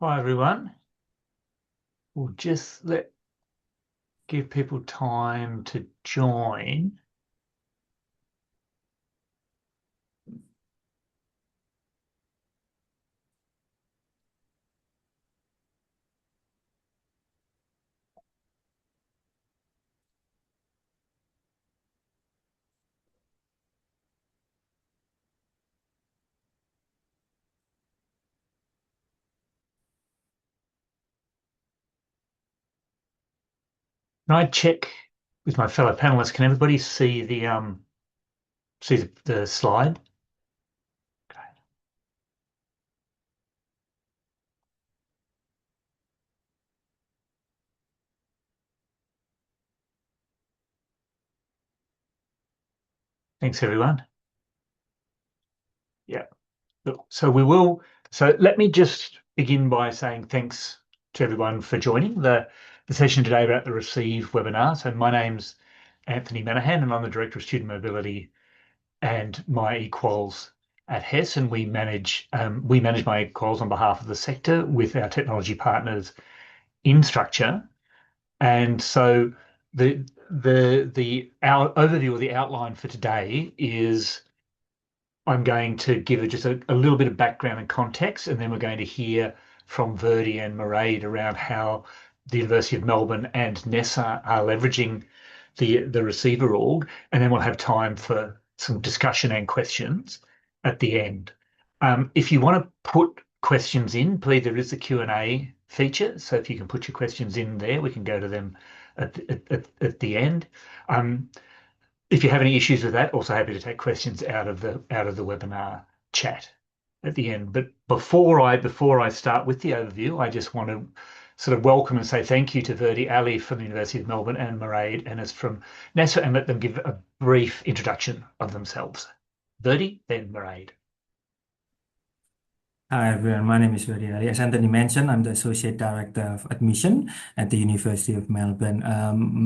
Hi everyone. We'll just give people time to join. Can I check with my fellow panelists? Can everybody see the slide? Okay. Thanks everyone. Yeah. So we will. So let me just begin by saying thanks to everyone for joining the session today about the Receive webinar. So my name's Anthony Manahan, and I'm the Director of Student Mobility and My eQuals at HES, and we manage My eQuals on behalf of the sector with our technology partners in Structure. And so our overview or the outline for today is I'm going to give just a little bit of background and context, and then we're going to hear from Verdi and Mairead around how the University of Melbourne and NESA are leveraging the receiver org, and then we'll have time for some discussion and questions at the end. If you want to put questions in, please, there is the Q&A feature. So if you can put your questions in there, we can go to them at the end. If you have any issues with that, also happy to take questions out of the webinar chat at the end. But before I start with the overview, I just want to sort of welcome and say thank you to Verdi Arli from the University of Melbourne and Mairead Ennis from NESA, and let them give a brief introduction of themselves. Verdi, then Mairead. Hi everyone, my name is Verdi Arli. As Anthony mentioned, I'm the Associate Director of Admission at the University of Melbourne.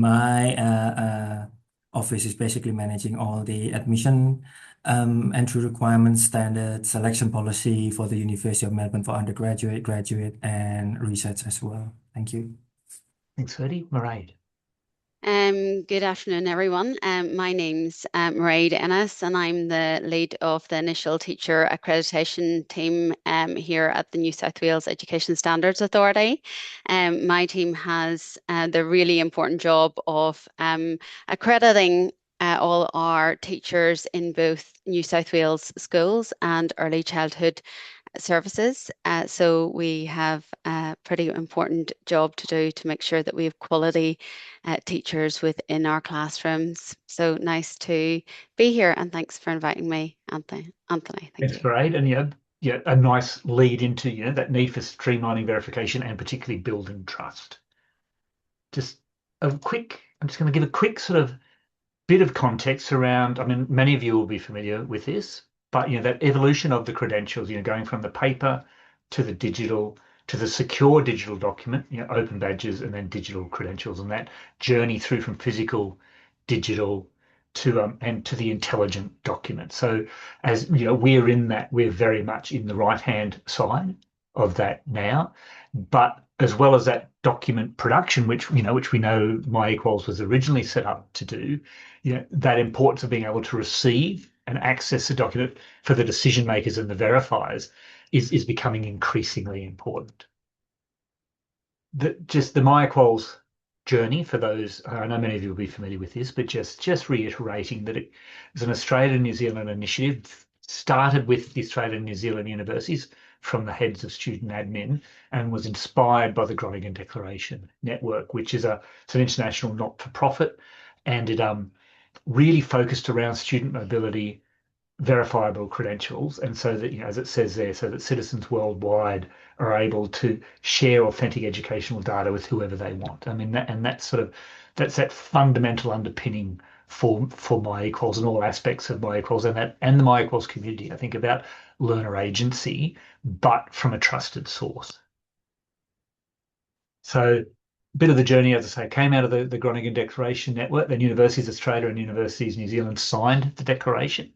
My office is basically managing all the admission entry requirements, standards, selection policy for the University of Melbourne for undergraduate, graduate, and research as well. Thank you. Thanks, Verdi. Mairead. Good afternoon, everyone. My name's Mairead Ennis, and I'm the lead of the initial teacher accreditation team here at the New South Wales Education Standards Authority. My team has the really important job of accrediting all our teachers in both New South Wales schools and early childhood services. So we have a pretty important job to do to make sure that we have quality teachers within our classrooms. So nice to be here, and thanks for inviting me, Anthony. Thank Thanks, you. Mairead. And a nice lead into that need for streamlining verification and particularly building trust. I'm just going to give a quick sort of bit of context around, I mean, many of you will be familiar with this, but that evolution of the credentials, going from the paper to the digital to the secure digital document, open badges and then digital credentials, and that journey through from physical, digital to and to the intelligent document. So as we're very much in the right-hand side of that now, but as well as that document production, which we know My eQuals was originally set up to do, that importance of being able to receive and access a document for the decision makers and the verifiers is becoming increasingly important. The My eQuals journey, for those, I know many of you will be familiar with this, but just reiterating that it is an Australian New Zealand initiative, started with the Australian New Zealand universities from the heads of student admin, and was inspired by the Groningen Declaration Network, which is it's an international not-for-profit, and it really focused around student mobility, verifiable credentials, and so that, as it says there, so that citizens worldwide are able to share authentic educational data with whoever they want. I mean, that's that fundamental underpinning for My eQuals and all aspects of My eQuals, and the My eQuals community. I think about learner agency, but from a trusted source. So a bit of the journey, as I say, came out of the Groningen Declaration Network. Then Universities Australia and Universities New Zealand signed the declaration.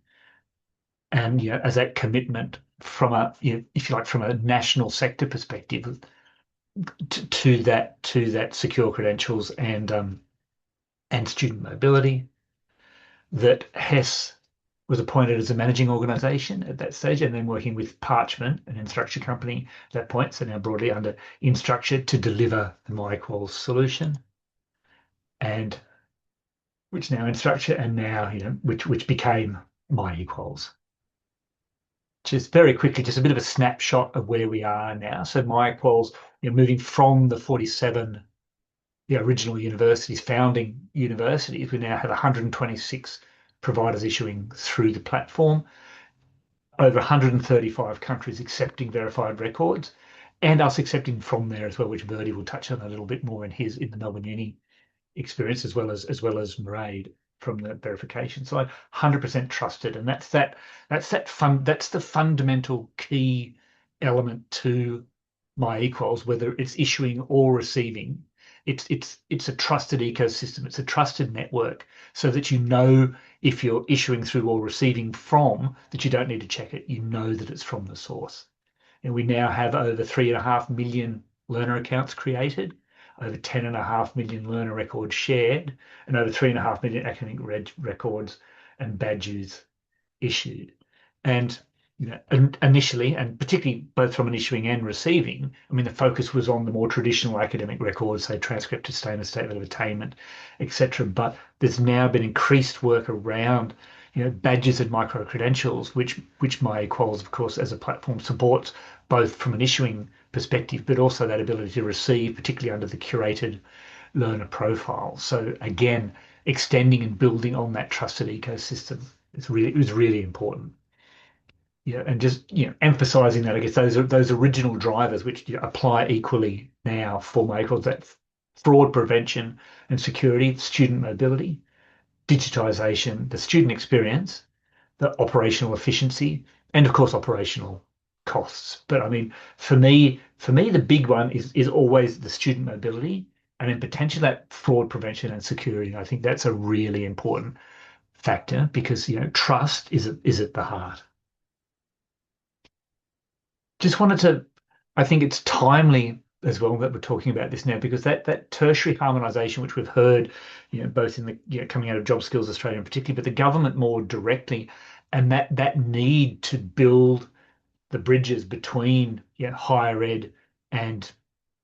And as that commitment from a, if you like, from a national sector perspective to that secure credentials and student mobility. That HES was appointed as a managing organisation at that stage, and then working with Parchment, an Instructure company at that point, so now broadly under Instructure, to deliver the MyEquals solution, and which now Instructure, and now which became MyEquals. Just very quickly, just a bit of a snapshot of where we are now. So MyEquals, moving from the 47 the original universities, founding universities, we now have 126 providers issuing through the platform, over 135 countries accepting verified records, and us accepting from there as well, which Verdi will touch on a little bit more in the Melbourne Uni experience, as well as Mairead from the verification side. 100% trusted, and that's the fundamental key element to MyEquals, whether it's issuing or receiving. It's a trusted ecosystem. It's a trusted network, so that if you're issuing through or receiving from, that you don't need to check it. You know that it's from the source. And we now have over 3.5 million learner accounts created, over 10.5 million learner records shared, and over 3.5 million academic records and badges issued. And initially, and particularly both from an issuing and receiving, I mean, the focus was on the more traditional academic records, say transcript, statement of attainment, etc. But there's now been increased work around, badges and micro credentials, which MyEquals, of course, as a platform supports, both from an issuing perspective, but also that ability to receive, particularly under the curated learner profile. So again, extending and building on that trusted ecosystem it was really important. And just emphasizing that, I guess those original drivers which apply equally now for MyEquals, that fraud prevention and security, student mobility, digitization, the student experience, the operational efficiency, and of course operational costs. But I mean, for me, the big one is always the student mobility, and in potential that fraud prevention and security. I think that's a really important factor, because trust is at the heart. Just wanted to, I think it's timely as well that we're talking about this now, because that tertiary harmonisation, which we've heard, both in the coming out of Job Skills Australia in particular, but the government more directly, and that need to build the bridges between higher ed and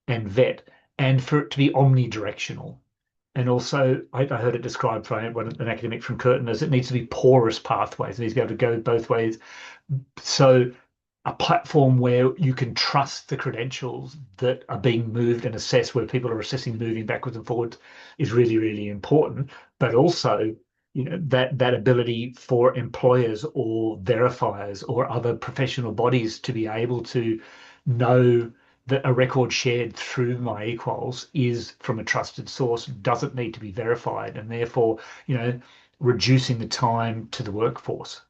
vet, and for it to be omnidirectional. And also, I heard it described by an academic from Curtin as it needs to be porous pathways. It needs to be able to go both ways. So a platform where you can trust the credentials that are being moved and assessed, where people are assessing moving backwards and forwards, is really, really important. But also, that ability for employers or verifiers or other professional bodies to be able to know that a record shared through MyEquals is from a trusted source, doesn't need to be verified, and therefore, reducing the time to the workforce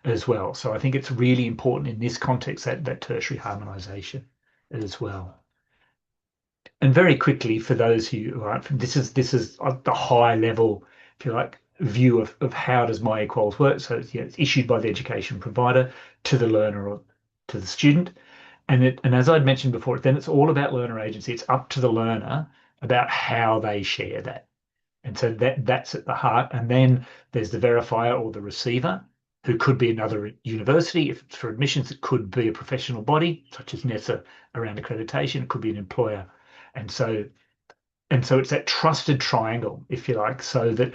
as well. So I think it's really important in this context that tertiary harmonisation as well. And very quickly, for those who aren't, this is the high level, if you like, view of how does MyEquals work. So it's issued by the education provider to the learner or to the student. And as I'd mentioned before, then it's all about learner agency. It's up to the learner about how they share that. And so that's at the heart. And then there's the verifier or the receiver, who could be another university. If it's for admissions, it could be a professional body, such as NESA around accreditation. It could be an employer. And so it's that trusted triangle, if you like, so that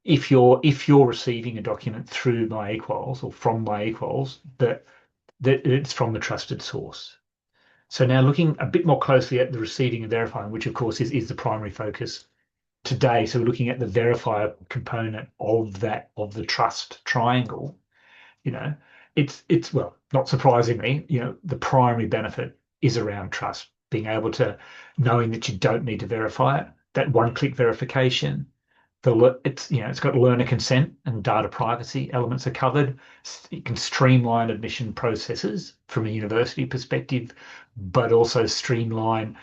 if you're receiving a document through MyEquals or from MyEquals, that it's from the trusted source. So now looking a bit more closely at the receiving and verifying, which of course is the primary focus today. So we're looking at the verifier component of the trust triangle. It's well, not surprisingly, the primary benefit is around trust, being able to knowing that you don't need to verify it, that one-click verification. It's got learner consent and data privacy elements are covered. You can streamline admission processes from a university perspective, but also streamline,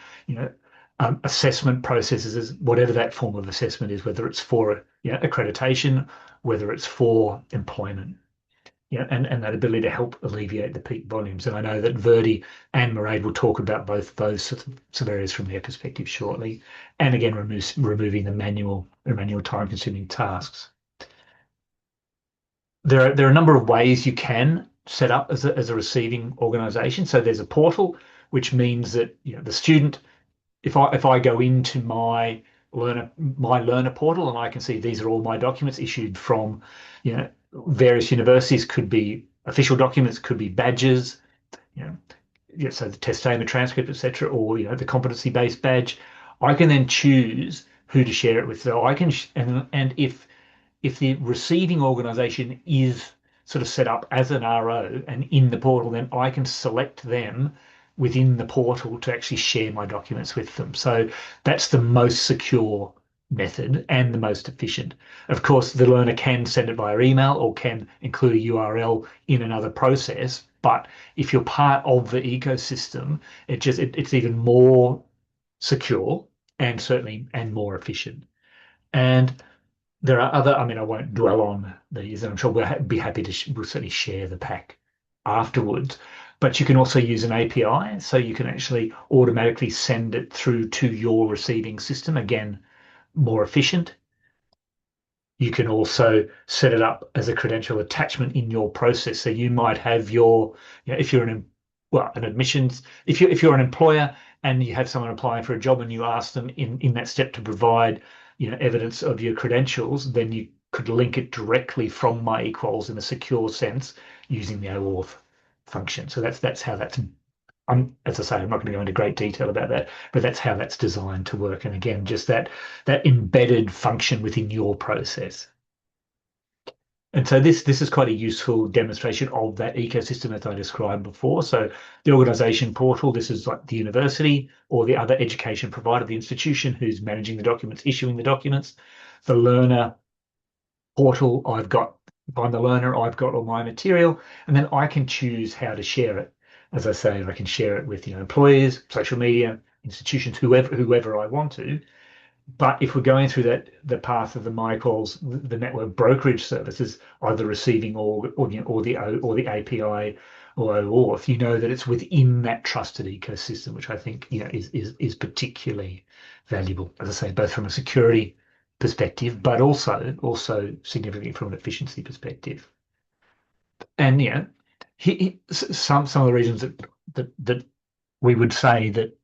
assessment processes, whatever that form of assessment is, whether it's for accreditation, whether it's for employment. and that ability to help alleviate the peak volumes. And I know that Verdi and Mairead will talk about both of those sorts of areas from their perspective shortly. And again, removing the manual time-consuming tasks. There are a number of ways you can set up as a receiving organization. So there's a portal, which means that the student, if I go into my learner portal and I can see these are all my documents issued from various universities, could be official documents, could be badges, so the testamen transcript, etc., or the competency-based badge. I can then choose who to share it with. So I can and if the receiving organization is sort of set up as an RO and in the portal, then I can select them within the portal to actually share my documents with them. So that's the most secure method and the most efficient. Of course, the learner can send it via email or can include a URL in another process. But if you're part of the ecosystem, it's even more secure and certainly more efficient. And there are other, I mean, I won't dwell on these, and I'm sure we'll be happy to we'll certainly share the pack afterwards. But you can also use an API, so you can actually automatically send it through to your receiving system. Again, more efficient. You can also set it up as a credential attachment in your process. So you might have your, if you're an admissions, if you're an employer and you have someone applying for a job and you ask them in that step to provide evidence of your credentials, then you could link it directly from MyEquals in a secure sense using the OAuth function. So that's how that's. As I say, I'm not going to go into great detail about that, but that's how that's designed to work. And again, just that embedded function within your process. And so this is quite a useful demonstration of that ecosystem as I described before. So the organization portal, this is like the university or the other education provider, the institution who's managing the documents, issuing the documents. The learner portal, if I'm the learner, I've got all my material, and then I can choose how to share it. As I say, I can share it with employees, social media, institutions, whoever I want to. But if we're going through the path of the MyEquals, the network brokerage services, either receiving or the API or OAuth, that it's within that trusted ecosystem, which I think is particularly valuable. As I say, both from a security perspective, but also significantly from an efficiency perspective. And some of the reasons that we would say that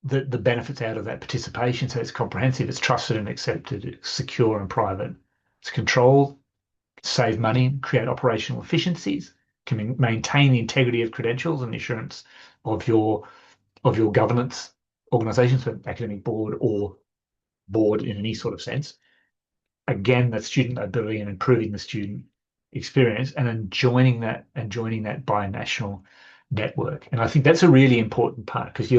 the benefits out of that participation. So it's comprehensive, it's trusted and accepted, it's secure and private, it's controlled, save money, create operational efficiencies, can maintain the integrity of credentials and the assurance of your governance organizations, so academic board or board in any sort of sense. Again, that student ability and improving the student experience, and then joining that by a national network. And I think that's a really important part, because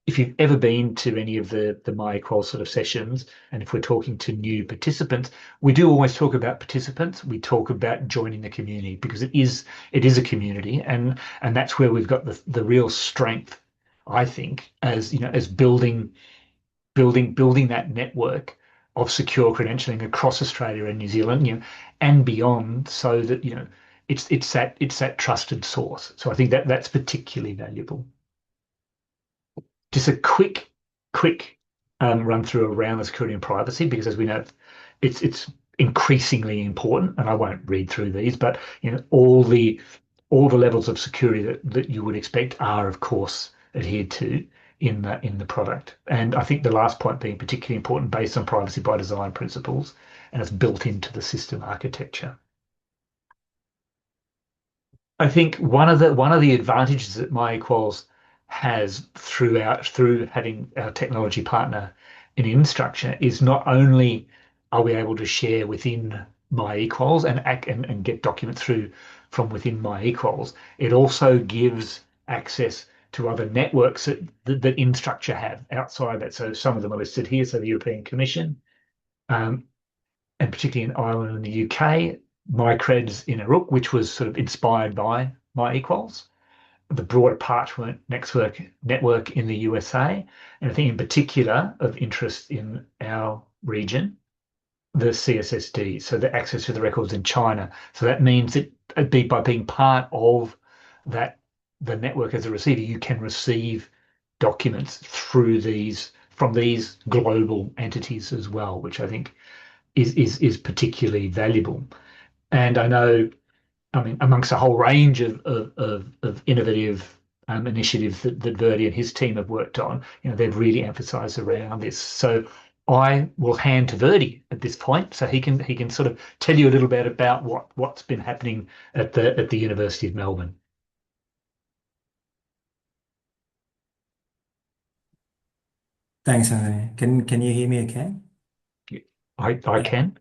if you've ever been to any of the MyEquals sort of sessions, and if we're talking to new participants, we do always talk about participants. We talk about joining the community, because it is a community, and that's where we've got the real strength, I think, as building that network of secure credentialing across Australia and New Zealand, and beyond, so that it's that trusted source. So I think that's particularly valuable. Just a quick run through around the security and privacy, because as we know, it's increasingly important, and I won't read through these, but all the levels of security that you would expect are, of course, adhered to in the product. And I think the last point being particularly important, based on privacy by design principles, and it's built into the system architecture. I think one of the advantages that MyEquals has through having our technology partner in Instructure is not only are we able to share within MyEquals and get documents through from within MyEquals, it also gives access to other networks that Instructure have outside that. So some of them are listed here. So the European Commission, and particularly in Ireland and the UK, Mairead's in Uruk, which was sort of inspired by MyEquals, the broader Parchment network in the USA, and I think in particular of interest in our region, the CSSD, so the access to the records in China. So that means that by being part of that the network as a receiver, you can receive documents from these global entities as well, which I think is particularly valuable. And I know, I mean, amongst a whole range of innovative initiatives that Verdi and his team have worked on, they've really emphasised around this. So I will hand to Verdi at this point, so he can sort of tell you a little bit about what's been happening at the University of Melbourne. Thanks, Anthony. Can you hear me okay? I can.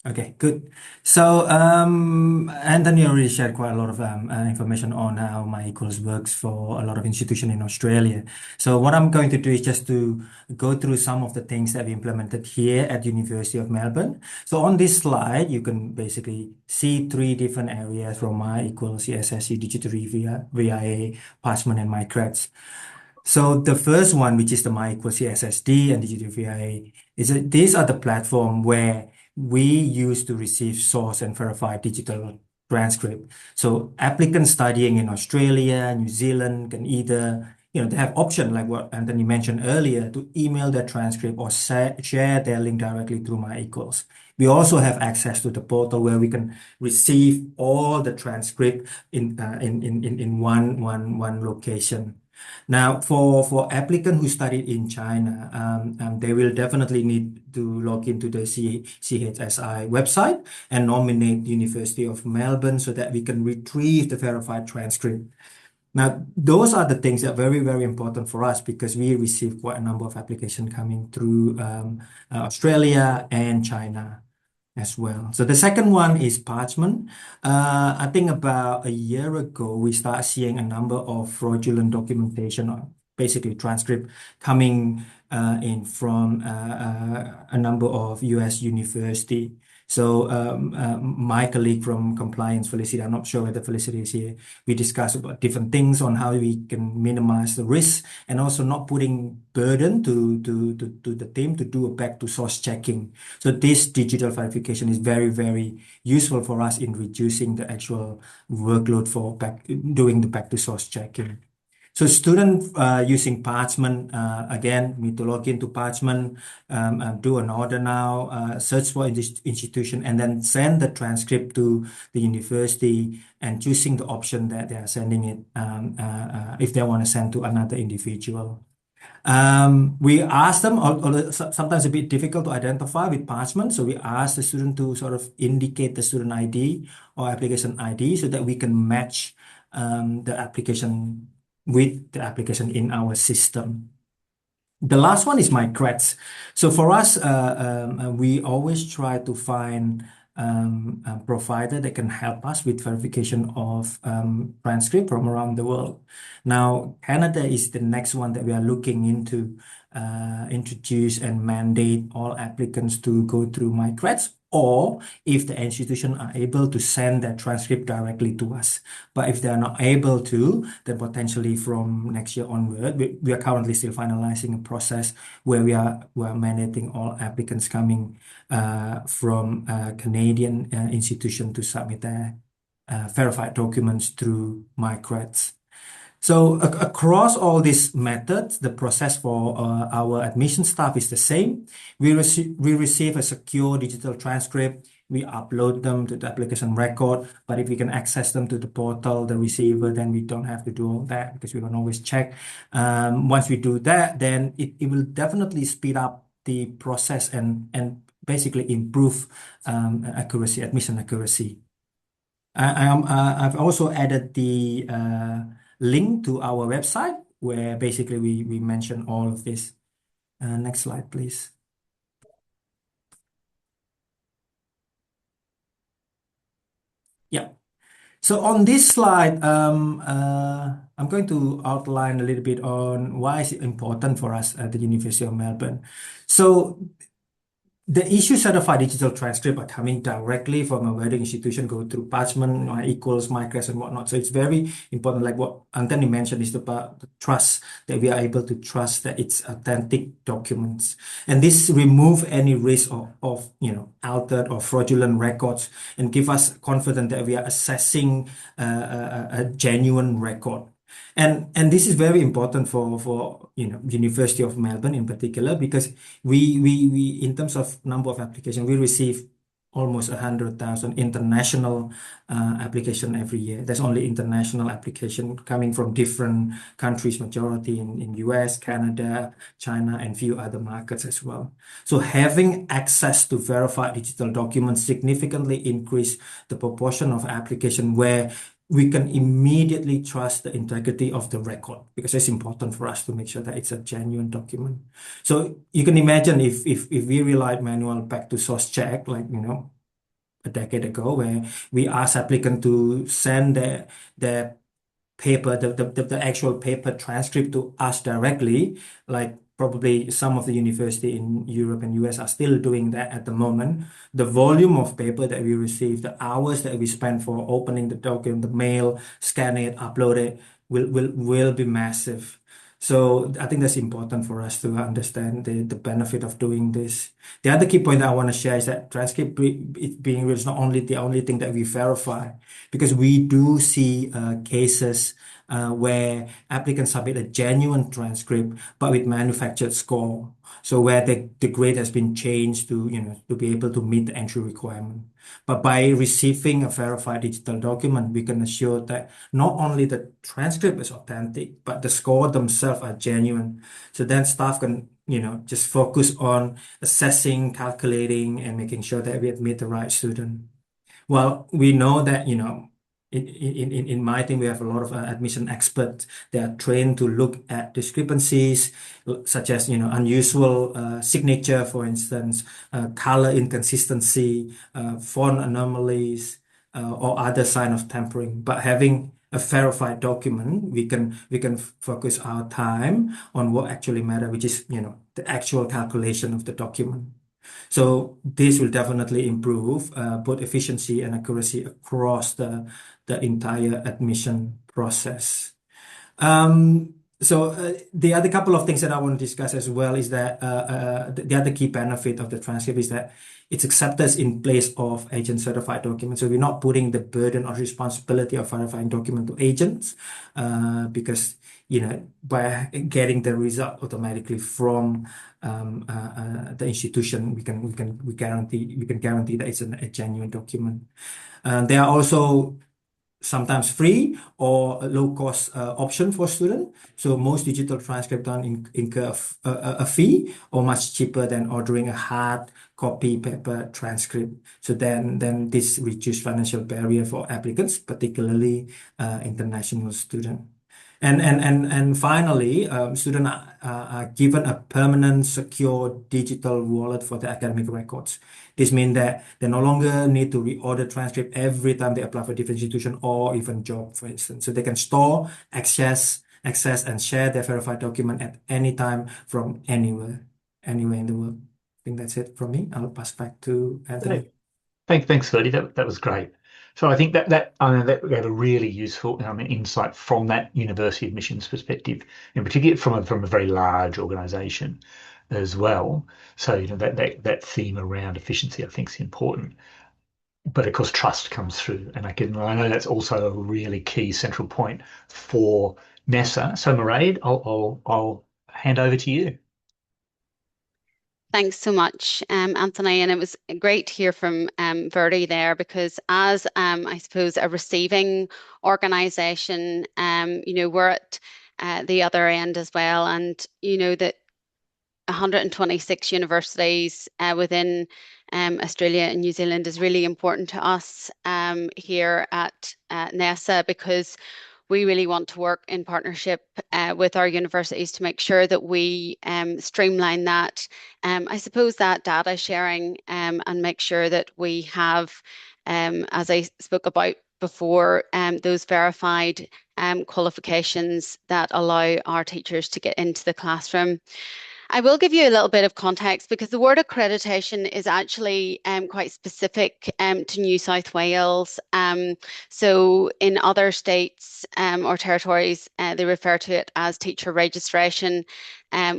Okay, good. So Anthony already shared quite a lot of information on how MyEquals works for a lot of institutions in Australia. So what I'm going to do is just to go through some of the things that we implemented here at University of Melbourne. So on this slide, you can basically see three different areas from MyEquals, CSSC, Digital VIA, Parchment, and MyCreds. So the first one, which is the MyEquals CSSD and Digital VIA, these are the platform where we use to receive source and verify digital transcript. So applicants studying in Australia, New Zealand can either, they have option like what Anthony mentioned earlier to email their transcript or share their link directly through MyEquals. We also have access to the portal where we can receive all the transcript in one location. Now, for applicant who studied in China, they will definitely need to log into the CHSI website and nominate University of Melbourne so that we can retrieve the verified transcript. Now, those are the things that are very, very important for us because we receive quite a number of applications coming through Australia and China as well. So the second one is Parchment. I think about a year ago, we started seeing a number of fraudulent documentation, or basically transcript, coming in from a number of US university. So my colleague from compliance, Felicity, I'm not sure whether Felicity is here, we discussed about different things on how we can minimize the risk and also not putting burden to the team to do a back to source checking. So this digital verification is very, very useful for us in reducing the actual workload for doing the back to source checking. So student using Parchment, again, need to log into Parchment, do an order now, search for this institution, and then send the transcript to the university and choosing the option that they are sending it if they want to send to another individual. We ask them, although sometimes a bit difficult to identify with Parchment, so we ask the student to sort of indicate the student ID or application ID so that we can match the application with the application in our system. The last one is MyCreds. So for us, we always try to find a provider that can help us with verification of transcript from around the world. Now, Canada is the next one that we are looking into introduce and mandate all applicants to go through MyCreds, or if the institution are able to send that transcript directly to us. But if they are not able to, then potentially from next year onward, we are currently still finalizing a process where we are mandating all applicants coming from a Canadian institution to submit their verified documents through MyCreds. So across all these methods, the process for our admission staff is the same. We receive a secure digital transcript. We upload them to the application record, but if we can access them to the portal, the receiver, then we don't have to do all that because we can always check. Once we do that, then it will definitely speed up the process and basically improve accuracy, admission accuracy. I've also added the link to our website where basically we mention all of this. Next slide, please. Yeah. So on this slide, I'm going to outline a little bit on why is it important for us at the University of Melbourne. So the issue certified digital transcript are coming directly from a Verdi institution, go through parchment, eQuals, Micros, and whatnot. So it's very important, like what Anthony mentioned, is about the trust, that we are able to trust that it's authentic documents. And this remove any risk of altered or fraudulent records, and give us confidence that we are assessing a genuine record. And this is very important for University of Melbourne in particular, because we in terms of number of applications, we receive almost 100,000 international application every year. There's only international application coming from different countries, majority in US, Canada, China, and few other markets as well. So having access to verified digital documents significantly increase the proportion of application where we can immediately trust the integrity of the record, because it's important for us to make sure that it's a genuine document. So you can imagine if we relied manual back to source check, like a decade ago, where we asked applicant to send their paper, the actual paper transcript to us directly, like probably some of the university in Europe and US are still doing that at the moment. The volume of paper that we receive, the hours that we spend for opening the document, the mail, scan it, upload it, will be massive. So I think that's important for us to understand the benefit of doing this. The other key point that I want to share is that transcript being real is not only the only thing that we verify, because we do see cases where applicants submit a genuine transcript but with manufactured score. So where the grade has been changed to be able to meet the entry requirement. But by receiving a verified digital document, we can assure that not only the transcript is authentic, but the score themselves are genuine. So then staff can just focus on assessing, calculating, and making sure that we admit the right student. Well, we know that in my team, we have a lot of admission experts. They are trained to look at discrepancies, such as unusual signature, for instance, color inconsistency, font anomalies, or other sign of tampering. But having a verified document, we can focus our time on what actually matters, which is the actual calculation of the document. So this will definitely improve both efficiency and accuracy across the entire admission process. So the other couple of things that I want to discuss as well is that the other key benefit of the transcript is that it's accepted in place of agent certified documents. So we're not putting the burden or responsibility of verifying document to agents, because by getting the result automatically from the institution, we can guarantee that it's a genuine document. They are also sometimes free or a low-cost option for students. So most digital transcripts don't incur a fee, or much cheaper than ordering a hard copy paper transcript. So then this reduces financial barrier for applicants, particularly international students. And finally, students are given a permanent, secure digital wallet for their academic records. This means that they no longer need to reorder transcript every time they apply for a different institution or even job, for instance. So they can store, access, and share their verified document at any time from anywhere in the world. I think that's it from me. I'll pass back to Anthony. Thanks, Verdi. That was great. So I think that we have a really useful insight from that university admissions perspective, in particular from a very large organisation as well. So that theme around efficiency, I think, is important. But of course, trust comes through, and I know that's also a really key central point for NESA. So Mairead, I'll hand over to you. Thanks so much, Anthony. And it was great to hear from Verdi there, because as I suppose a receiving organisation, we're at the other end as well, and that 126 universities within Australia and New Zealand is really important to us here at NESA, because we really want to work in partnership with our universities to make sure that we streamline that, I suppose, that data sharing, and make sure that we have, as I spoke about before, those verified qualifications that allow our teachers to get into the classroom. I will give you a little bit of context because the word accreditation is actually quite specific to New South Wales. So in other states or territories, they refer to it as teacher registration.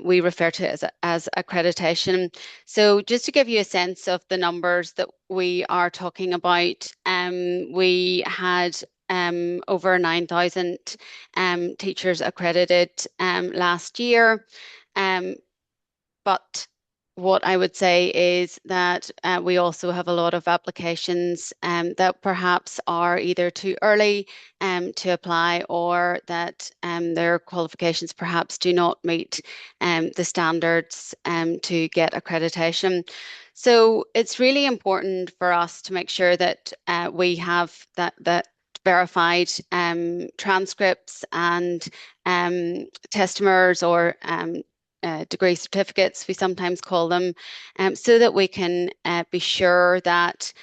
We refer to it as accreditation. So just to give you a sense of the numbers that we are talking about, we had over 9,000 teachers accredited last year. But what I would say is that we also have a lot of applications that perhaps are either too early to apply, or that their qualifications perhaps do not meet the standards to get accreditation. So it's really important for us to make sure that we have that verified transcripts and testimers, or degree certificates, we sometimes call them, so that we can be sure that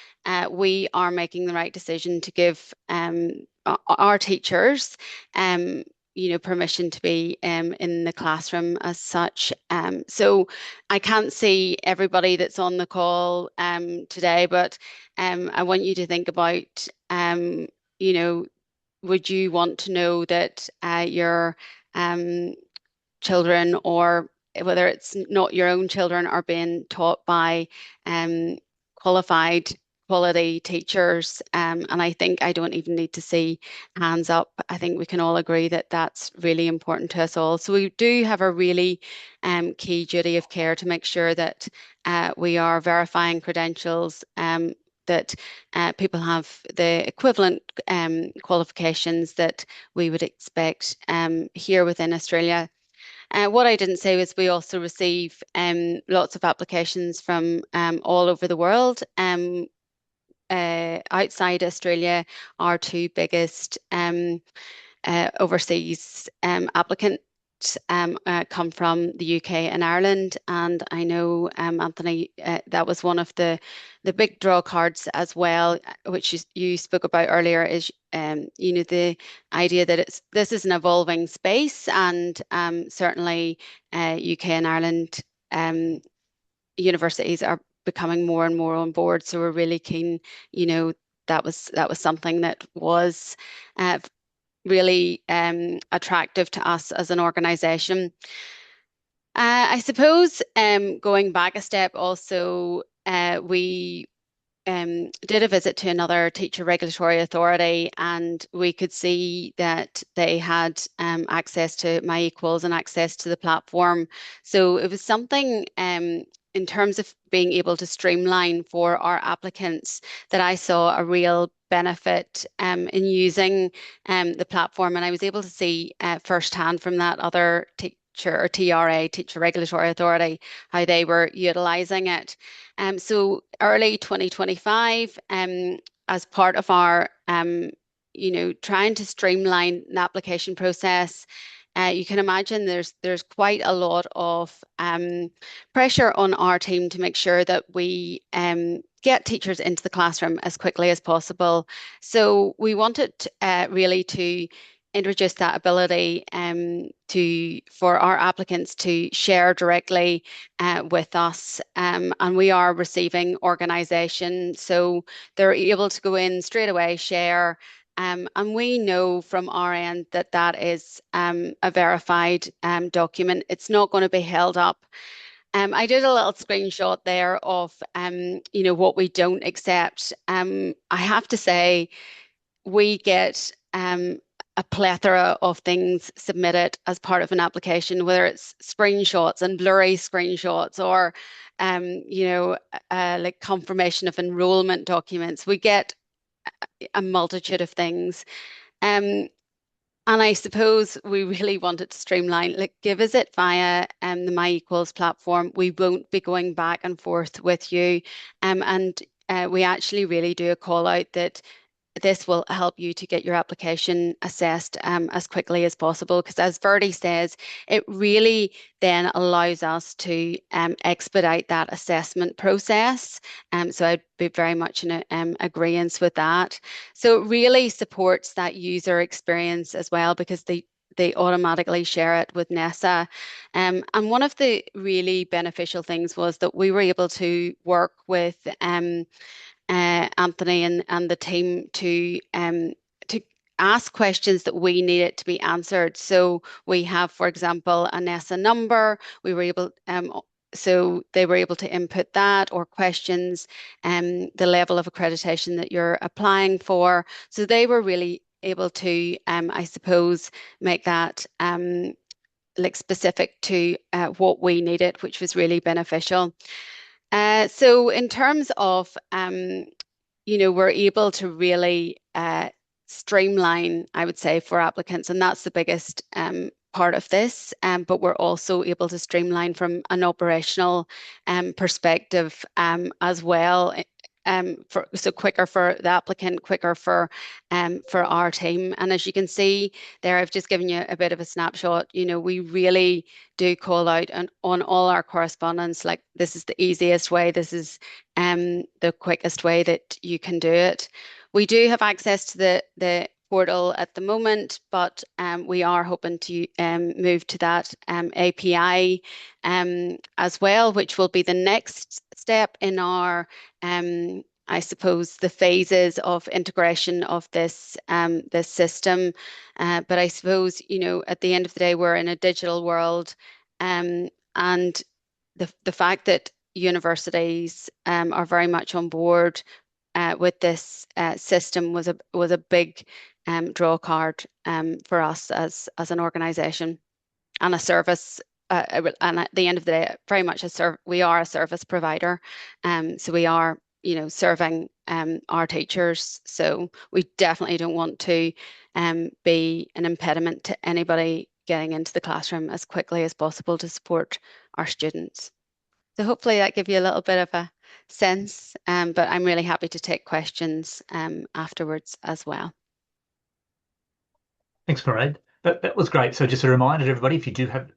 we are making the right decision to give our teachers, permission to be in the classroom as such. So I can't see everybody that's on the call today, but I want you to think about, would you want to know that your children, or whether it's not your own children, are being taught by qualified quality teachers? And I think I don't even need to see hands up. I think we can all agree that that's really important to us all. So we do have a really key duty of care to make sure that we are verifying credentials, that people have the equivalent qualifications that we would expect here within Australia. What I didn't say was we also receive lots of applications from all over the world. Outside Australia, our two biggest overseas applicants come from the UK and Ireland, and I know Anthony, that was one of the big draw cards as well, which you spoke about earlier. Is the idea that this is an evolving space, and certainly UK and Ireland universities are becoming more and more on board. So we're really keen. That was something that was really attractive to us as an organisation. I suppose going back a step also, we did a visit to another teacher regulatory authority, and we could see that they had access to eQuals and access to the platform. So it was something in terms of being able to streamline for our applicants that I saw a real benefit in using the platform. And I was able to see firsthand from that other teacher or TRA, Teacher Regulatory Authority, how they were utilising it. So early 2025, as part of our, trying to streamline the application process, you can imagine there's quite a lot of pressure on our team to make sure that we get teachers into the classroom as quickly as possible. So we wanted really to introduce that ability for our applicants to share directly with us, and we are receiving organisation, so they're able to go in straight away, share, and we know from our end that that is a verified document. It's not going to be held up. I did a little screenshot there of what we don't accept. I have to say, we get a plethora of things submitted as part of an application, whether it's screenshots and blurry screenshots, or like confirmation of enrollment documents. We get a multitude of things. And I suppose we really wanted to streamline, like, give us it via the eQuals platform. We won't be going back and forth with you. And we actually really do a call out that this will help you to get your application assessed as quickly as possible, because as Verdi says, it really then allows us to expedite that assessment process. So I'd be very much in agreement with that. So it really supports that user experience as well, because the they automatically share it with NESA. And one of the really beneficial things was that we were able to work with Anthony and the team to ask questions that we needed to be answered. So we have, for example, a NESA number. We were able so they were able to input that, or questions, the level of accreditation that you're applying for. So they were really able to, I suppose, make that like specific to what we needed, which was really beneficial. So in terms of, we're able to really streamline, I would say, for applicants, and that's the biggest part of this. But we're also able to streamline from an operational perspective as well. So quicker for the applicant, quicker for our team. And as you can see there, I've just given you a bit of a snapshot. We really do call out on all our correspondence, like, this is the easiest way, this is the quickest way that you can do it. We do have access to the portal at the moment, but we are hoping to move to that API as well, which will be the next step in our, I suppose, the phases of integration of this this system. But I suppose, at the end of the day, we're in a digital world, and the fact that universities are very much on board with this system was a big draw card for us as an organisation and a service. And at the end of the day, very much we are a service provider, so we are, serving our teachers. So we definitely don't want to be an impediment to anybody getting into the classroom as quickly as possible to support our students. So hopefully that gives you a little bit of a sense, but I'm really happy to take questions afterwards as well. Thanks, Mairead. That was great. So just a reminder to everybody, if you do have,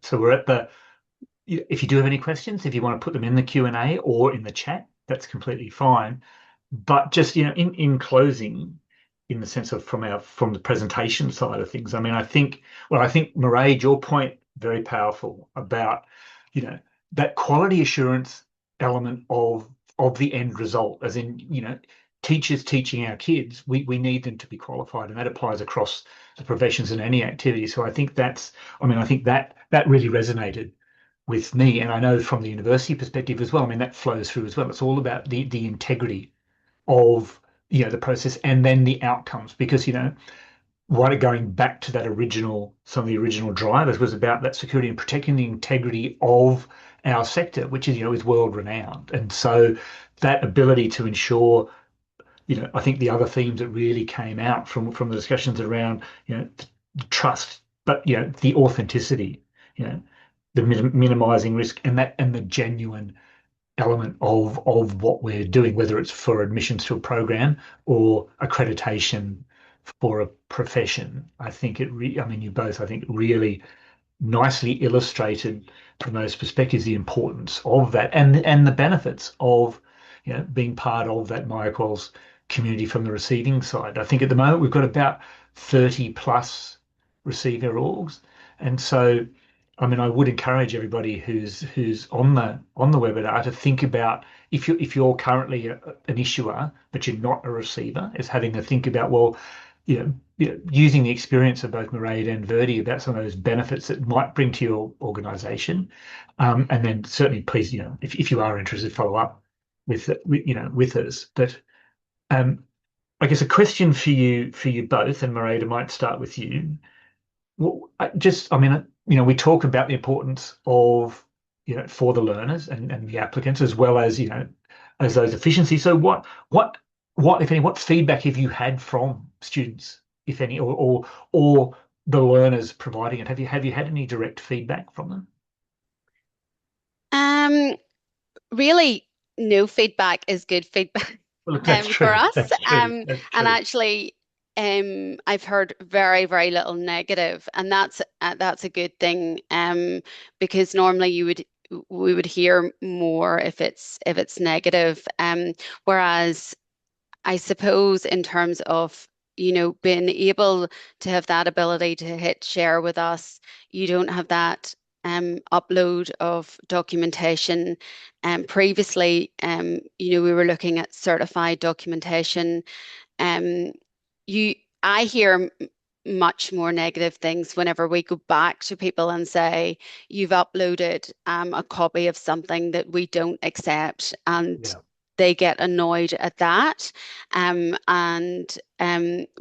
if you do have any questions, if you want to put them in the Q&A or in the chat, that's completely fine. But just, in closing, in the sense of from the presentation side of things, I think Mairead, your point, very powerful about, that quality assurance element of the end result, as in, teachers teaching our kids, we need them to be qualified, and that applies across the professions and any activity. So I think that really resonated with me, and I know from the university perspective as well. that flows through as well. It's all about the integrity of the process, and then the outcomes, because going back to some of the original drivers was about that security and protecting the integrity of our sector, which is world renowned. And so that ability to ensure, I think the other themes that really came out from the discussions around, the trust, but the authenticity, the minimizing risk, and the genuine element of what we're doing, whether it's for admissions to a program or accreditation for a profession. I think you both, I think, really nicely illustrated from those perspectives the importance of that, and the benefits of being part of that MyEquals community from the receiving side. I think at the moment we've got about 30 plus receiver orgs, and so I would encourage everybody who's on the webinar to think about, if you're currently an issuer but you're not a receiver, is having a think about, well, using the experience of both Mairead and Verdi about some of those benefits that might bring to your organisation, and then certainly, please, if you are interested, follow up with us. But I guess a question for you both, and Mairead, I might start with you. We talk about the importance of, for the learners and the applicants, as well as, as those efficiencies. So what, if any, what feedback have you had from students, if any, or the learners providing it? Have you had any direct feedback from them? Really, no feedback is good feedback. Well, that's true. For us. That's true. That's true. And actually, I've heard very, very little negative, and that's a good thing. Because normally we would hear more if it's negative. Whereas I suppose in terms of being able to have that ability to hit share with us. You don't have that upload of documentation. Previously, we were looking at certified documentation. Um, I hear much more negative things whenever we go back to people and say, you've uploaded a copy of something that we don't accept, and Yeah. they get annoyed at that.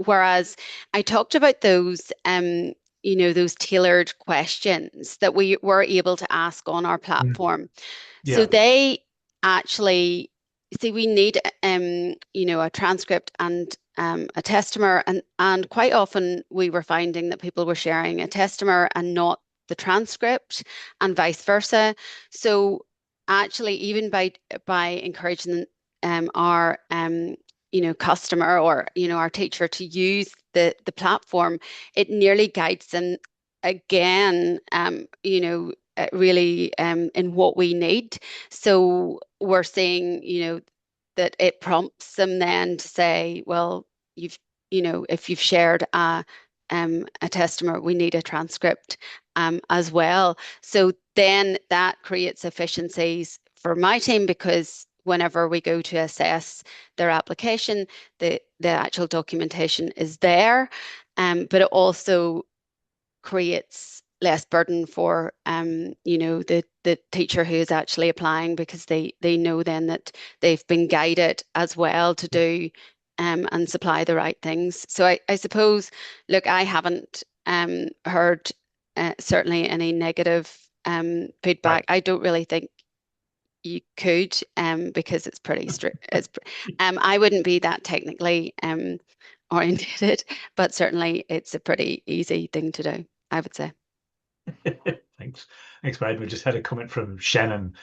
Whereas I talked about those, those tailored questions that we were able to ask on our platform. So Yeah. they actually see we need a transcript and a testamer, and quite often we were finding that people were sharing a testamer and not the transcript, and vice versa. So actually, even by encouraging our customer, or our teacher, to use the platform, it nearly guides them again, really in what we need. So we're seeing, that it prompts them then to say, well, if you've shared a testament, we need a transcript as well. So then that creates efficiencies for my team, because whenever we go to assess their application, the actual documentation is there, but it also creates less burden for the teacher who is actually applying, because they know then that they've been guided as well to do and supply the right things. So I suppose, look, I haven't heard certainly any negative feedback. Right. I don't really think you could, because it's pretty strict. I wouldn't be that technically oriented, but certainly it's a pretty easy thing to do, I would say. Thanks. Thanks, Mairead. We just had a comment from Shannon,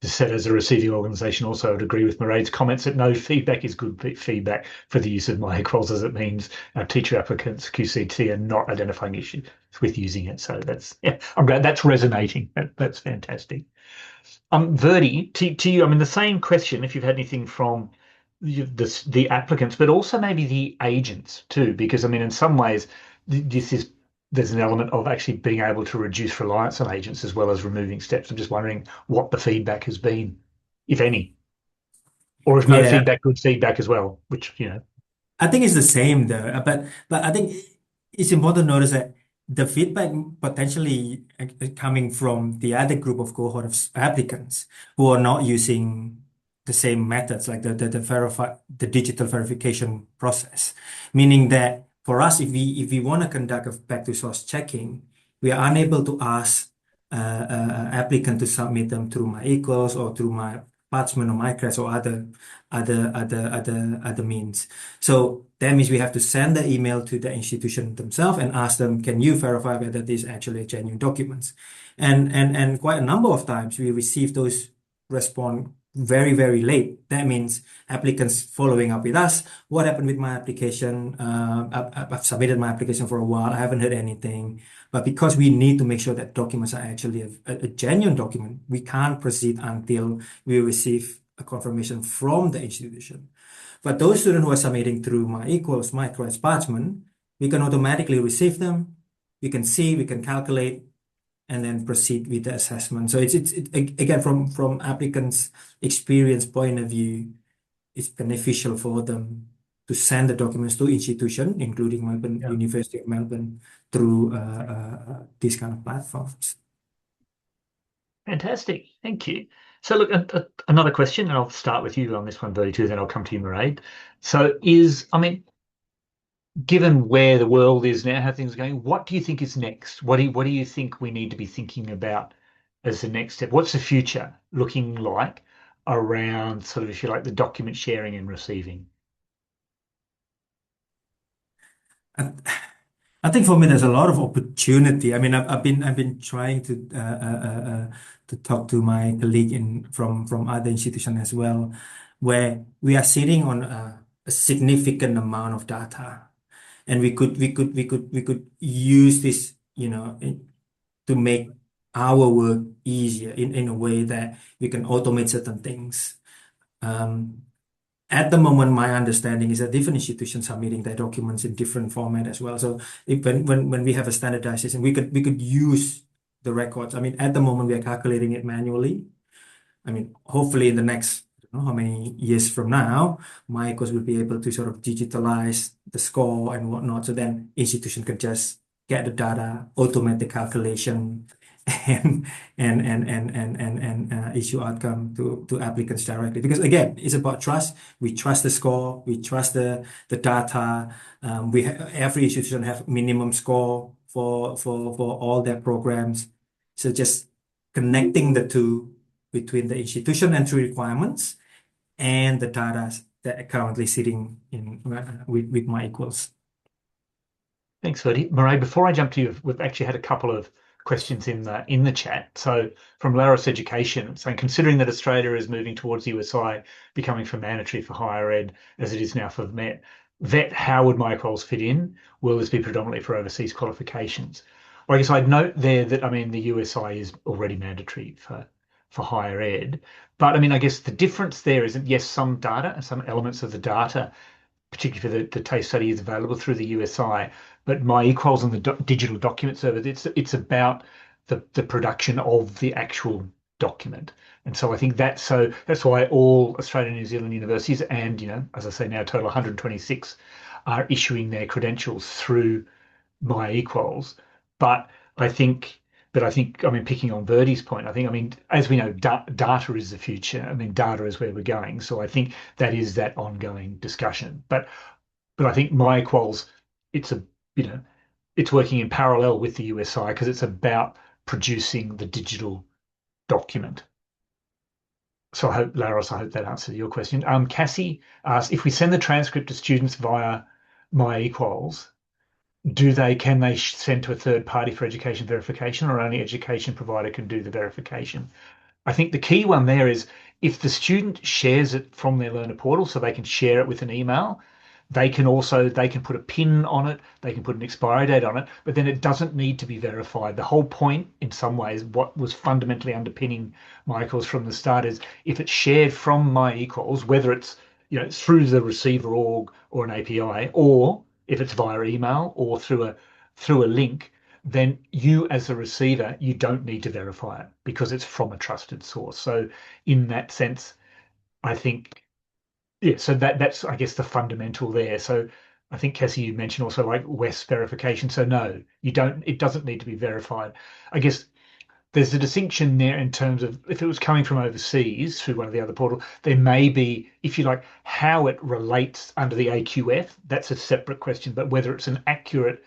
who said, as a receiving organisation, also would agree with Mairead's comments that no feedback is good feedback for the use of eQuals, as it means our teacher applicants, QCT, are not identifying issues with using it. So I'm glad that's resonating. That's fantastic. Verdi, to you, I mean, the same question, if you've had anything from the applicants, but also maybe the agents too, because I mean, in some ways, there's an element of actually being able to reduce reliance on agents as well as removing steps. I'm just wondering what the feedback has been, if any, or if no Yeah, feedback, good feedback as well, which, I think it's the same though. But I think it's important to notice that the feedback potentially coming from the other group of cohort of applicants who are not using the same methods, like the digital verification process. Meaning that for us, if we want to conduct a back to source checking, we are unable to ask applicant to submit them through my equals or through my Parchment or Micrest or other means. So that means we have to send the email to the institution themselves and ask them, can you verify whether this is actually a genuine documents? And quite a number of times we receive those response very, very late. That means applicants following up with us. What happened with my application? I've submitted my application for a while. I haven't heard anything. But because we need to make sure that documents are actually a genuine document, we can't proceed until we receive a confirmation from the institution. But those students who are submitting through my equals, Micrest, Parchment, we can automatically receive them. We can see, we can calculate, and then proceed with the assessment. So it's again, from applicants' experience point of view, it's beneficial for them to send the documents to institution, including Melbourne, Yeah. University of Melbourne, through these kind of platforms. Fantastic. Thank you. So look, another question, and I'll start with you on this one, Verdi, too, then I'll come to you, Mairead. So given where the world is now, how things are going, what do you think is next? What do you think we need to be thinking about as the next step? What's the future looking like around sort of, if you like, the document sharing and receiving? I think for me, there's a lot of opportunity. I mean, I've been trying to talk to my colleague from other institutions as well, where we are sitting on a significant amount of data, and we could use this, to make our work easier in a way that we can automate certain things. at the moment, my understanding is that different institutions are meeting their documents in different format as well. So when we have a standardization, we could use the records. I mean, at the moment, we are calculating it manually. I mean, hopefully in the next, I don't know how many years from now, Micros will be able to sort of digitalize the score and whatnot. So then institution can just get the data, automate the calculation, and issue outcome to applicants directly. Because again, it's about trust. We trust the score. We trust the data. Every institution have minimum score for all their programs. So just connecting the two between the institution entry requirements and the data that are currently sitting in with MyEquals. Thanks, Verdi. Mairead, before I jump to you, we've actually had a couple of questions in the chat. So from Laris Education, saying considering that Australia is moving towards USI becoming for mandatory for higher ed as it is now for vet, how would MyEquals fit in? Will this be predominantly for overseas qualifications? Well, I guess I'd note there that I mean the USI is already mandatory for higher ed, but I mean I guess the difference there is that yes, some data and some elements of the data, particularly for the case study, is available through the USI. But MyEquals and the digital document service, it's about the production of the actual document. And so I think that's why all Australian and New Zealand universities and, as I say now, a total 126 are issuing their credentials through MyEquals. But I think, I mean, picking on Verdi's point, I mean, as we know, data is the future. I mean, data is where we're going. So I think that is that ongoing discussion. But I think MyEquals, it's it's working in parallel with the USI because it's about producing the digital document. So I hope, Laros, that answered your question. Cassie asked, if we send the transcript to students via MyEquals, can they send to a third party for education verification, or only education provider can do the verification? I think the key one there is if the student shares it from their learner portal, so they can share it with an email, they can put a pin on it, they can put an expiry date on it, but then it doesn't need to be verified. The whole point, in some ways, what was fundamentally underpinning MyEquals from the start is if it's shared from MyEquals, whether it's through the receiver org or an API, or if it's via email or through a link, then you as a receiver, you don't need to verify it because it's from a trusted source. So in that sense, I think, yeah, so that's, I guess, the fundamental there. So I think, Cassie, you mentioned also like WES verification. So no, it doesn't need to be verified. I guess there's a distinction there in terms of if it was coming from overseas through one of the other portals, there may be, if you like, how it relates under the AQF, that's a separate question. But whether it's an accurate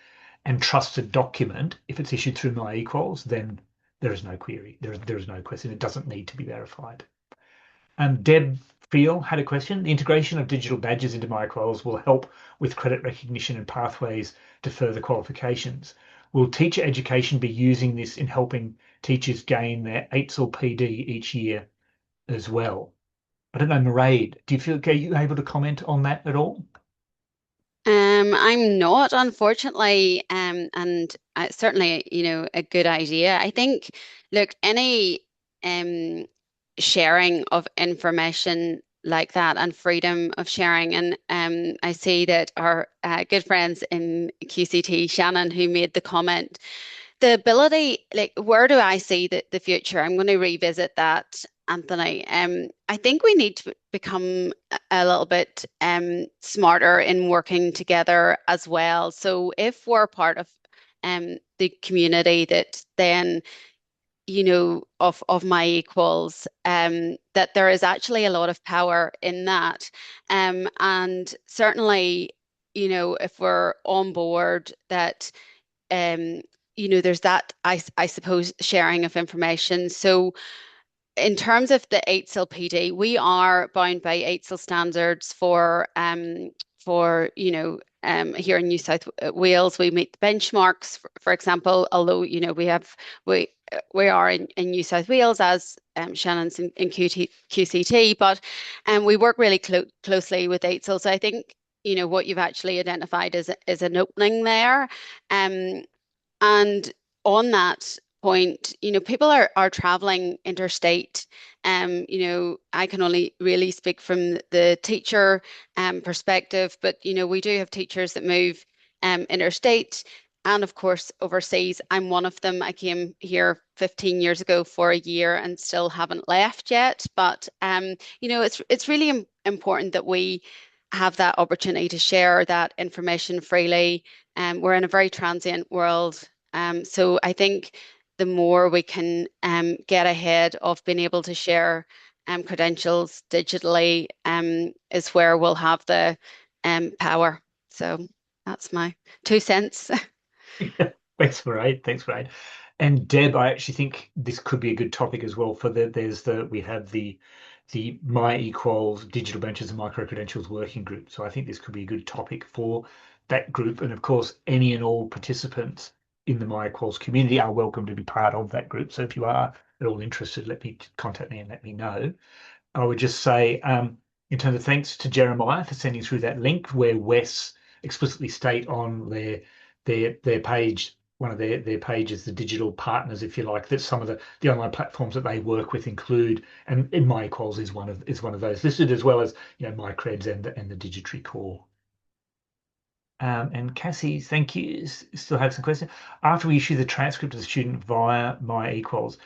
and trusted document, if it's issued through MyEquals, then there is no query. There is no question. It doesn't need to be verified. Deb Feel had a question. The integration of digital badges into MyEquals will help with credit recognition and pathways to further qualifications. Will teacher education be using this in helping teachers gain their EITSL PD each year as well? I don't know, Mairead, are you able to comment on that at all? I'm not, unfortunately, and certainly, a good idea. I think, look, any sharing of information like that and freedom of sharing, and I see that our good friends in QCT, Shannon, who made the comment, the ability, like, where do I see the future? I'm going to revisit that, Anthony. I think we need to become a little bit smarter in working together as well. So if we're part of the community that then, of MyEquals, that there is actually a lot of power in that. And certainly, if we're on board that there's that, I suppose, sharing of information. So in terms of the EITSL PD, we are bound by EITSL standards for here in New South Wales. We meet the benchmarks, for example, although we are in New South Wales as Shannon's in QCT, but we work really closely with EITSL. So I think what you've actually identified is an opening there. And on that, point, people are traveling interstate. I can only really speak from the teacher perspective, but we do have teachers that move interstate and of course overseas. I'm one of them. I came here 15 years ago for a year and still haven't left yet. But it's really important that we have that opportunity to share that information freely. We're in a very transient world. So I think the more we can get ahead of being able to share credentials digitally is where we'll have the power. So that's my 2 cents. Thanks, Mairead. Thanks, Mairead. And Deb, I actually think this could be a good topic as well. We have the My eQuals Digital Benches and Micro Credentials Working Group. So I think this could be a good topic for that group. And of course, any and all participants in the My eQuals community are welcome to be part of that group. So if you are at all interested, contact me and let me know. I would just say, in terms of thanks to Jeremiah for sending through that link where Wes explicitly state on their page, one of their pages, the digital partners, if you like, that some of the online platforms that they work with include, and in My eQuals is one of those listed, as well as MyCreds and the Digitry Core. And Cassie, thank you. Still have some questions. After we issue the transcript to the student via My eQuals,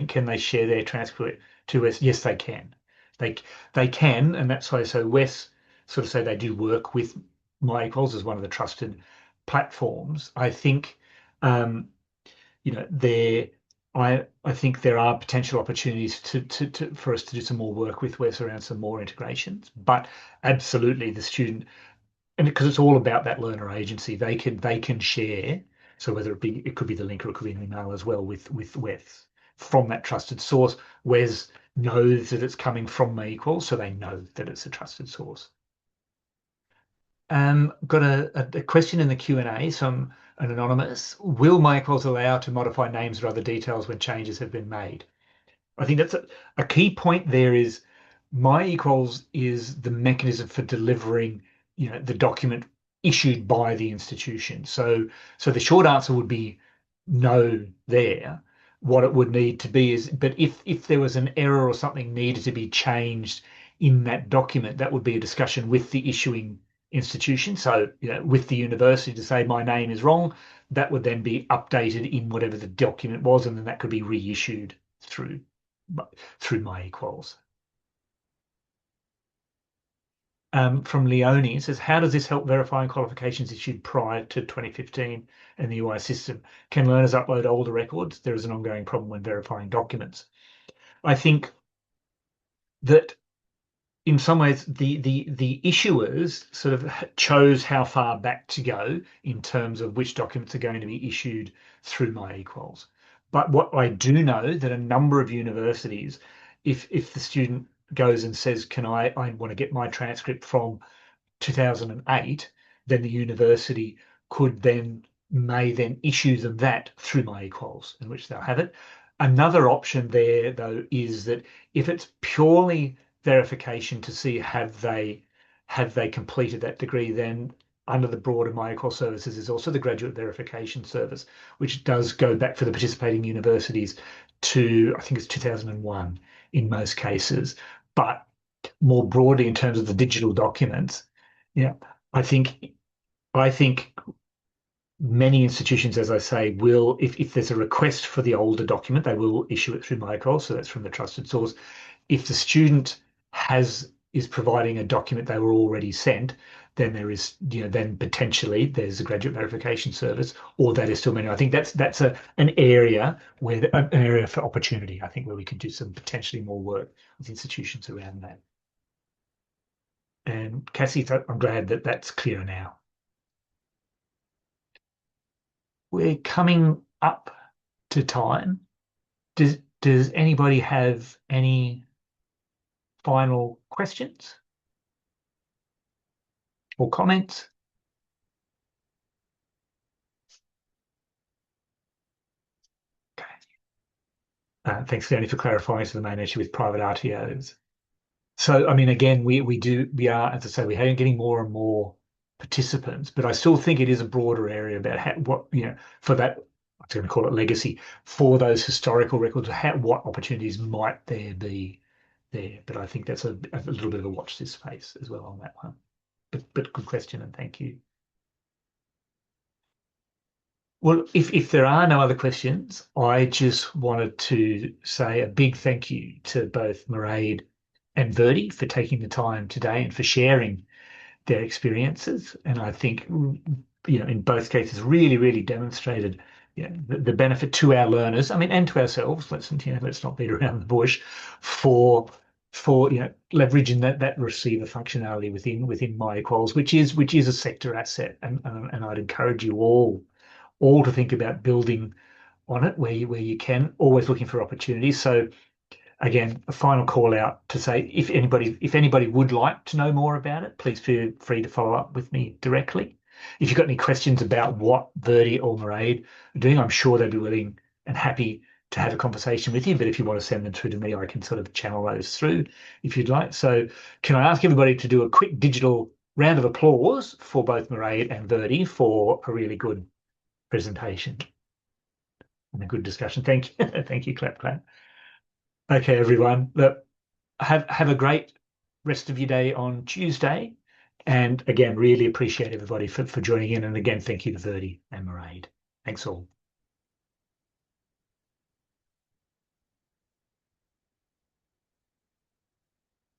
can they share their transcript to us? Yes, they can. They can, and that's why. So Wes sort of say they do work with My eQuals as one of the trusted platforms. I think, there. I think there are potential opportunities for us to do some more work with Wes around some more integrations, but absolutely the student. And because it's all about that learner agency, they can share. So whether it could be the link or it could be an email as well with Wes from that trusted source. Wes knows that it's coming from eQuals, so they know that it's a trusted source. Got a question in the Q&A. Some an anonymous. Will eQuals allow to modify names or other details when changes have been made? I think that's a key point there is eQuals is the mechanism for delivering, the document issued by the institution. So the short answer would be no there. What it would need to be is, but if there was an error or something needed to be changed in that document, that would be a discussion with the issuing institution. So, with the university to say my name is wrong, that would then be updated in whatever the document was, and then that could be reissued through My eQuals. From Leonie, it says, how does this help verifying qualifications issued prior to 2015 and the UI system? Can learners upload older records? There is an ongoing problem when verifying documents. I think that in some ways the issuers sort of chose how far back to go in terms of which documents are going to be issued through My eQuals. But what I do know that a number of universities, if the student goes and says, I want to get my transcript from 2008, then the university may then issue them that through My eQuals, in which they'll have it. Another option there, though, is that if it's purely verification to see have they completed that degree, then under the broader My eQuals services is also the graduate verification service, which does go back for the participating universities to, I think it's 2001 in most cases. But more broadly, in terms of the digital documents, I think many institutions, as I say, will, if there's a request for the older document, they will issue it through My eQuals, so that's from the trusted source. If the student is providing a document they were already sent, then there is, then potentially there's a graduate verification service, or that is still manual. I think that's an area for opportunity. I think where we could do some potentially more work with institutions around that. And Cassie, I'm glad that that's clear now. We're coming up to time. Does anybody have any final questions or comments? Okay. Thanks, Leonie, for clarifying to the main issue with private RTOs. So, I mean, again, we are, as I say, we're getting more and more participants, but I still think it is a broader area about for that. going to call it legacy, for those historical records, what opportunities might there be there? But I think that's a little bit of a watch this space as well on that one. But good question, and thank you. Well, if there are no other questions, I just wanted to say a big thank you to both Mairead and Verdi for taking the time today and for sharing their experiences. And I think, in both cases, really demonstrated, the benefit to our learners. I mean, and to ourselves. Let's not beat around the bush for leveraging that receiver functionality within MyEQuals, which is a sector asset. And I'd encourage you all to think about building on it where you can, always looking for opportunities. So again, a final call out to say, if anybody would like to know more about it, please feel free to follow up with me directly. If you've got any questions about what Verdi or Mairead are doing, I'm sure they'd be willing and happy to have a conversation with you. But if you want to send them through to me, I can sort of channel those through if you'd like. So can I ask everybody to do a quick digital round of applause for both Mairead and Verdi for a really good presentation and a good discussion. Thank you. Thank you. Clap. Okay, everyone. Look, have a great rest of your day on Tuesday. And again, really appreciate everybody for joining in. And again, thank you to Verdi and Mairead. Thanks all.